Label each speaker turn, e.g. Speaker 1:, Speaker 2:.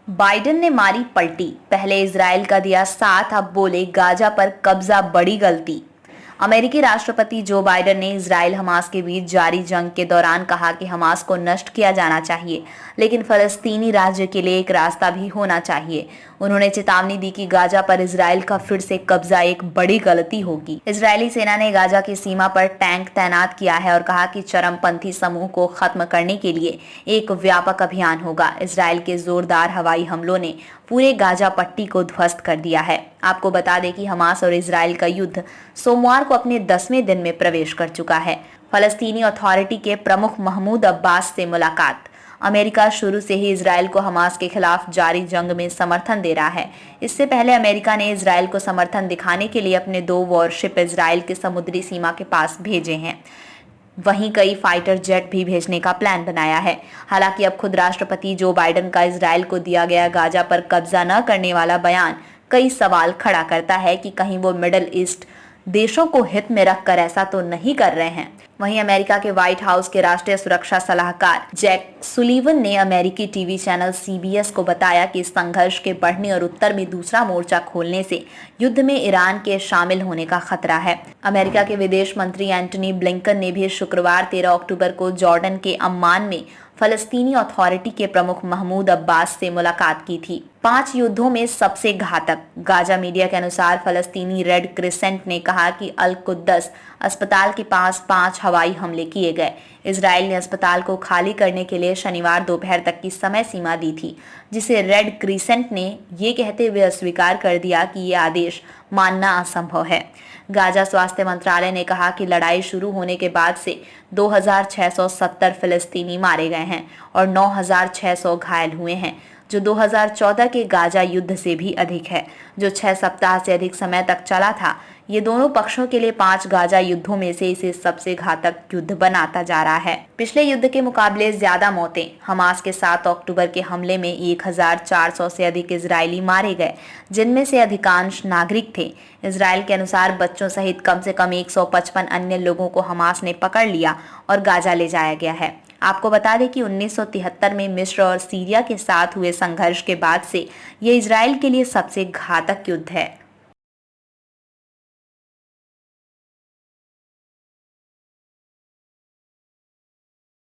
Speaker 1: Biden ने मारी पलटी, पहले इजराइल का दिया साथ, अब बोले गाजा पर कब्जा बड़ी गलती। अमेरिकी राष्ट्रपति जो बाइडेन ने इजराइल हमास के बीच जारी जंग के दौरान कहा कि हमास को नष्ट किया जाना चाहिए, लेकिन फलस्तीनी राज्य के लिए एक रास्ता भी होना चाहिए। उन्होंने चेतावनी दी कि गाजा पर इजराइल का फिर से कब्जा एक बड़ी गलती होगी। इजरायली सेना ने गाजा की सीमा पर टैंक तैनात किया है और कहा कि चरमपंथी समूह को खत्म करने के लिए एक व्यापक अभियान होगा। इजराइल के जोरदार हवाई हमलों ने पूरे गाजा पट्टी को ध्वस्त कर दिया है। आपको बता दें कि हमास और इजराइल का युद्ध सोमवार को अपने 10वें दिन में प्रवेश कर चुका है। फलस्तीनी अथॉरिटी के प्रमुख महमूद अब्बास से मुलाकात। अमेरिका शुरू से ही इजराइल को हमास के खिलाफ जारी जंग में समर्थन दे रहा है। इससे पहले अमेरिका ने इजराइल को समर्थन दिखाने के लिए अपने 2 वॉरशिप इजराइल के समुद्री सीमा के पास भेजे हैं। वहीं कई फाइटर जेट भी भेजने का प्लान बनाया है। हालांकि अब खुद राष्ट्रपति जो बाइडेन का इजराइल को दिया गया गाजा पर कब्जा न करने वाला बयान कई सवाल खड़ा करता है कि कहीं वो मिडिल ईस्ट देशों को हित में रखकर ऐसा तो नहीं कर रहे हैं। वहीं अमेरिका के व्हाइट हाउस के राष्ट्रीय सुरक्षा सलाहकार जैक सुलीवन ने अमेरिकी टीवी चैनल CBS को बताया कि इस संघर्ष के बढ़ने और उत्तर में दूसरा मोर्चा खोलने से युद्ध में ईरान के शामिल होने का खतरा है। अमेरिका के विदेश मंत्री एंटनी ब्लिंकन ने भी शुक्रवार 13 अक्टूबर को जॉर्डन के अम्मान में फलस्तीनी अथॉरिटी के प्रमुख महमूद अब्बास से मुलाकात की थी। 5 युद्धों में सबसे घातक। गाजा मीडिया के अनुसार फलस्तीनी रेड क्रिसेंट ने कहा कि अल कुद्दस अस्पताल के पास 5 हवाई हमले किए गए। इजराइल ने अस्पताल को खाली करने के लिए शनिवार दोपहर तक की समय सीमा दी थी, जिसे रेड क्रिसेंट ने ये कहते हुए अस्वीकार कर दिया कि ये आदेश मानना असंभव है। गाजा स्वास्थ्य मंत्रालय ने कहा कि लड़ाई शुरू होने के बाद से 2670 फिलिस्तीनी मारे गए हैं और 9600 घायल हुए हैं, जो 2014 के गाजा युद्ध से भी अधिक है, जो 6 सप्ताह से अधिक समय तक चला था। ये दोनों पक्षों के लिए 5 गाजा युद्धों में से इसे सबसे घातक युद्ध बनाता जा रहा है। पिछले युद्ध के मुकाबले ज्यादा मौतें। हमास के 7 अक्टूबर के हमले में 1400 से अधिक इजरायली मारे गए, जिनमें से अधिकांश नागरिक थे। इजराइल के अनुसार बच्चों सहित कम से कम 155 अन्य लोगों को हमास ने पकड़ लिया और गाजा ले जाया गया है। आपको बता दें कि 1973 में मिस्र और सीरिया के साथ हुए संघर्ष के बाद से ये इजराइल के लिए सबसे घातक युद्ध है।